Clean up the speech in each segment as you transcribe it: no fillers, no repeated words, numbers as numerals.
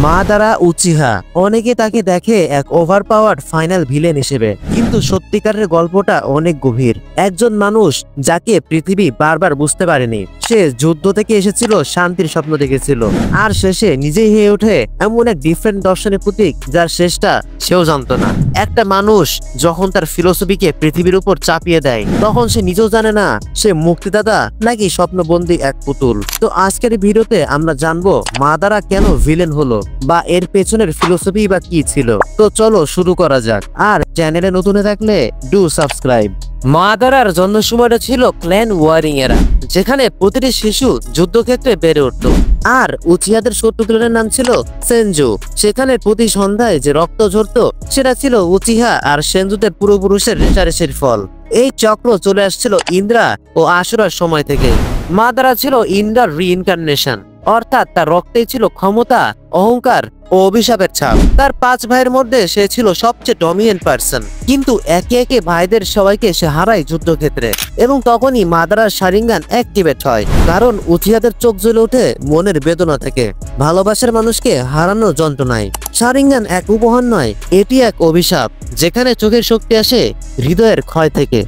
Madara Uchiha অনেকে তাকে দেখে এক ওভারপাওয়ার্ড ফাইনাল ভিলেন হিসেবে, কিন্তু সত্যিকারের গল্পটা অনেক গভীর। একজন মানুষ যাকে পৃথিবী বারবার বুঝতে পারেনি, সে যুদ্ধ থেকে এসেছিল, শান্তির স্বপ্ন দেখেছিল, আর শেষে নিজেই হয়ে ওঠে এমন এক ডিফারেন্ট দর্শনের প্রতীক যার শেষটা সেও জানতো না। একটা মানুষ যখন তার ফিলোসফিকে পৃথিবীর উপর চাপিয়ে দেয়, তখন সে নিজেও জানে না সে মুক্তিদাতা নাকি স্বপ্নবন্দী এক পুতুল। তো আজকের ভিডিওতে আমরা জানবো মাদারা কেন ভিলেন হলো, বা এর পেছনের ফিলোসফি বা কি ছিল। তো চলো শুরু করা যাক, আর চ্যানেলে নতুন থাকলে ডু সাবস্ক্রাইব। মাদারার জন্ম সময়টা ছিল ক্ল্যান ওয়ারিং এরা, যেখানে প্রতিটি শিশু যুদ্ধক্ষেত্রে বেড়ে উঠত। আর উচিহাদের শত্রু ক্লনের নাম ছিল সেনজু। সেখানে প্রতি সন্ধ্যায় যে রক্ত ঝরতো সেটা ছিল উচিহা আর সেনজুদের পূর্বপুরুষের রেশারেশির ফল। এই চক্র চলে আসছিল ইন্দ্রা ও আশুরার সময় থেকে। মাদারা ছিল ইন্দ্রার রিইনকার্নেশন, অর্থাৎ তার রক্তেই ছিল ক্ষমতা, অহংকার ও অভিশাপের ছাপ। তার 5 ভাইয়ের মধ্যে সে ছিল সবচেয়ে ডমিনেন্ট পার্সন, কিন্তু একে একে ভাইদের সবাইকে সে হারায় যুদ্ধক্ষেত্রে। এবং তখনই মাদারার শারিঙ্গান অ্যাক্টিভেট হয়, কারণ উচিহাদের চোখ জ্বলে ওঠে মনের বেদনা থেকে, ভালোবাসার মানুষকে হারানো যন্ত্রণায়। শারিঙ্গান এক উপহার নয়, এটি এক অভিশাপ, যেখানে চোখের শক্তি আসে হৃদয়ের ক্ষয় থেকে।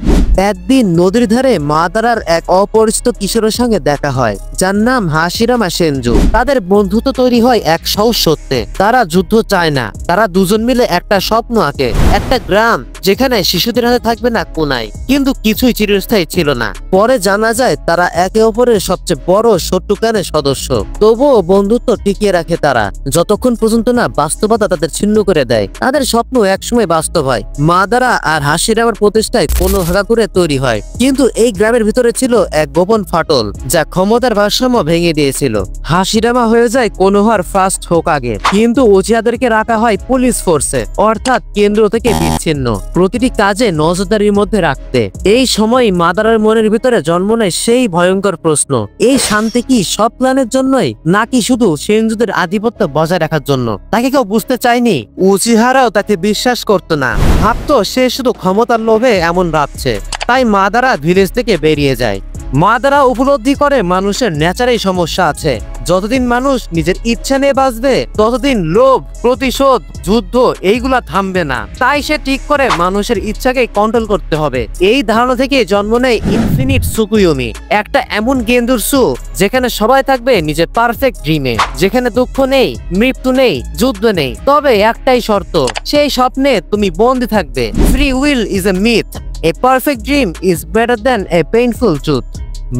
একদিন নদীর ধারে মাদারার এক অপরিচিত কিশোরের সঙ্গে দেখা হয়, যার নাম হাশিরামা সেনজু। তাদের বন্ধুত্ব তৈরি হয় এক সহজ সত্যে, তারা যুদ্ধ চায় না, তারা দুজন মিলে একটা স্বপ্ন আঁকে, একটা গ্রাম যেখানে শিশুদের হাতে থাকবে না কোনায়। কিন্তু কিছুই চিরস্থায়ী ছিল না। পরে জানা যায় তারা একে অপরের সবচেয়ে বড় শত্রু ক্লানের সদস্য। তবুও বন্ধুত্ব টিকিয়ে রাখে তারা, যতক্ষণ পর্যন্ত না বাস্তবতা তাদের ছিন্ন করে দেয়। তাদের স্বপ্ন একসময় বাস্তব হয়। মাদারা আর হাশিরামার প্রচেষ্টায় কোনো হাগাকুরে তৈরি হয়, কিন্তু এই গ্রামের ভিতরে ছিল এক গোপন ফাটল, যা ক্ষমতার ভারসাম্য ভেঙে দিয়েছিল। হাশিরামা হয়ে যায় কোনোহার ফার্স্ট হোক আগে, কিন্তু উচিহাদেরকে রাখা হয় পুলিশ ফোর্সে, অর্থাৎ কেন্দ্র থেকে বিচ্ছিন্ন, প্রতিটি কাজে নজরদারির মধ্যে রাখতে। এই সময় মাদারার মনের ভিতরে জন্ম নেয় সেই ভয়ঙ্কর প্রশ্ন, এই শান্তি কি সব প্ল্যানের জন্যই, নাকি শুধু সেনজুদের আধিপত্য বজায় রাখার জন্য? তাকে কেউ বুঝতে চায়নি, উচিহারাও তাকে বিশ্বাস করতো না, ভাবতো সে শুধু ক্ষমতার লোভে এমন ভাবছে। তাই মাদারা ভিলেজ থেকে বেরিয়ে যায়। মাদারা উপলব্ধি করে মানুষের ন্যাচারেই সমস্যা আছে। যতদিন মানুষ নিজের ইচ্ছা নিয়ে বাঁচবে, ততদিন লোভ, প্রতিশোধ, যুদ্ধ এইগুলা থামবে না। তাই সে ঠিক করে মানুষের ইচ্ছাকে কন্ট্রোল করতে হবে। এই ধারণা থেকে জন্ম নেয় ইনফিনিট সুকুয়োমি, একটা এমন গেন্দুরসু যেখানে সবাই থাকবে নিজের পারফেক্ট ড্রিমে, যেখানে দুঃখ নেই, মৃত্যু নেই, যুদ্ধ নেই, তবে একটাই শর্ত, সেই স্বপ্নে তুমি বন্দী থাকবে। Free will is a myth, a perfect dream is better than a painful truth.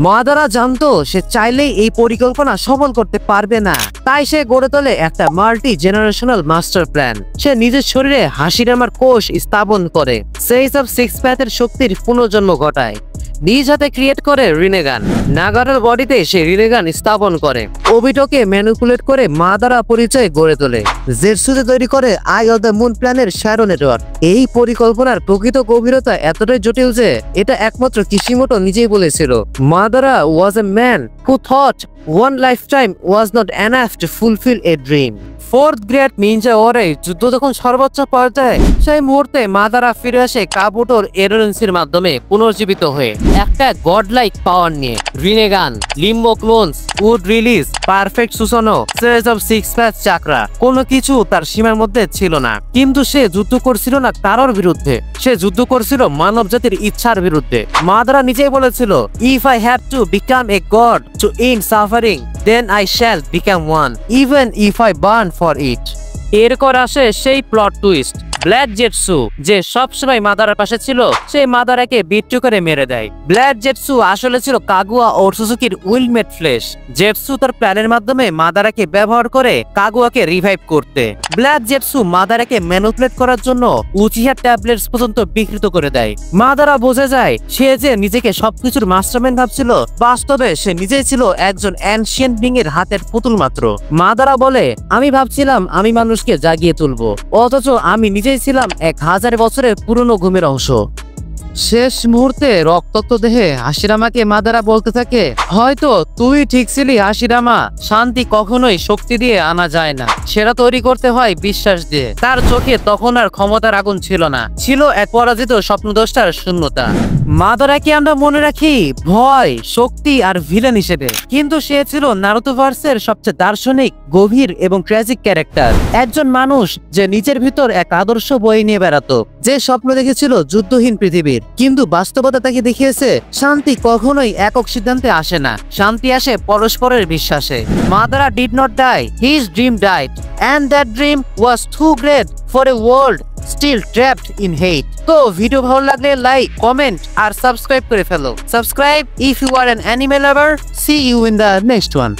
Madara জানতো সে চাইলেই এই পরিকল্পনা সফল করতে পারবে না, তাই সে গড়ে তোলে একটা মাল্টি জেনারেশনাল মাস্টার প্ল্যান। সে নিজের শরীরে হাশিরামার কোষ স্থাপন করে, সেই সব সিক্স প্যাথের শক্তির পুনর্জন্ম ঘটায়। নিজ হাতে ক্রিয়েট করে রিনেগান। নাগারার বডিতে সে রিনেগান স্থাপন করে। ওবিটোকে ম্যানিপুলেট করে মাদারা পরিচয় গড়ে তোলে। জেটসুতে তৈরি করে আই অফ দ্য মুন প্ল্যানের শ্যাডো নেটওয়ার্ক। এই পরিকল্পনার প্রকৃত গভীরতা এতটাই জটিল যে এটা একমাত্র কিশিমোটো নিজেই বলেছিল। Madara was a man who thought one lifetime was not enough to fulfill a dream. Fourth great Ninja ওয়ারে যুদ্ধ যখন সর্বোচ্চ পর্যায়ে, সেই মুহূর্তে মাদারা ফিরে আসে কাবুটোর এরোরেন্সির মাধ্যমে পুনর্জীবিত হয়ে, একটা গডলাইক পাওয়ার নিয়ে। Rinnegan, limbo ক্লোনস, would release, perfect সুসানো, Sage of six path চাকরা, কোনো কিছু তার সীমার মধ্যে ছিল না। কিন্তু সে যুদ্ধ করছিল না কারোর বিরুদ্ধে, সে যুদ্ধ করছিল মানব জাতির ইচ্ছার বিরুদ্ধে। মাদারা নিজেই বলেছিল, if I have to become a god to end suffering, then I shall become one, even if I burn for it. এরপর আসে সেই প্লট টুইস্ট, ব্ল্যাক জেটসু যে সবসময় মাদারার পাশে ছিল, সেই মাদারাকে বিট্টু করে মেরে দেয়। ব্ল্যাক জেটসু আসলে ছিল কাগুয়া ও সুজুকির উইলমেট ফ্লেশ। জেটসু তার প্ল্যানের মাধ্যমে মাদারাকে ব্যবহার করে কাগুয়াকে রিভাইভ করতে। ব্ল্যাক জেটসু মাদারাকে ম্যানিপুলেট করার জন্য উচিহা ট্যাবলেটস পর্যন্ত বিকৃত করে দেয়। মাদারা বুঝে যায় সে যে নিজেকে সবকিছুর মাস্টারমাইন্ড ভাবছিল, বাস্তবে সে নিজেই ছিল একজন অ্যানশিয়েন্ট বিং এর হাতের পুতুল মাত্র। মাদারা বলে, আমি ভাবছিলাম আমি মানুষকে জাগিয়ে তুলবো, অথচ আমি নিজেই ছিলাম 1000 বছরের পুরনো ঘুমের অংশ। শেষ মুহূর্তে রক্তাক্ত দেহে হাসিরামাকে মাদারা বলতে থাকে, হয়তো তুই ঠিক ছিলি হাসিরামা, শান্তি কখনোই শক্তি দিয়ে আনা যায় না, সেটা তৈরি করতে হয় বিশ্বাস দিয়ে। তার চোখে তখন আর ক্ষমতার আগুন ছিল না, ছিল এক পরাজিত স্বপ্নদ্রষ্টার শূন্যতা। মাদারাকে আমরা মনে রাখি ভয়, শক্তি আর ভিলেন হিসেবে, কিন্তু সে ছিল নারুতোভার্সের সবচেয়ে দার্শনিক, গভীর এবং ট্র্যাজিক ক্যারেক্টার। একজন মানুষ যে নিজের ভিতর এক আদর্শ বই নিয়ে বেড়াতো, যে স্বপ্ন দেখেছিল যুদ্ধহীন পৃথিবীর, কিন্তু বাস্তবতা তাকে দেখিয়েছে শান্তি কখনোই একক সিদ্ধান্তে আসে না, শান্তি আসে পরস্পরের বিশ্বাসে। Madara did not die, his dream died, and that dream was too great for a world still trapped in hate. তো ভিডিও ভালো লাগলে লাইক, কমেন্ট আর সাবস্ক্রাইব করে ফেলো। Subscribe if you are an anime lover. See you in the next one.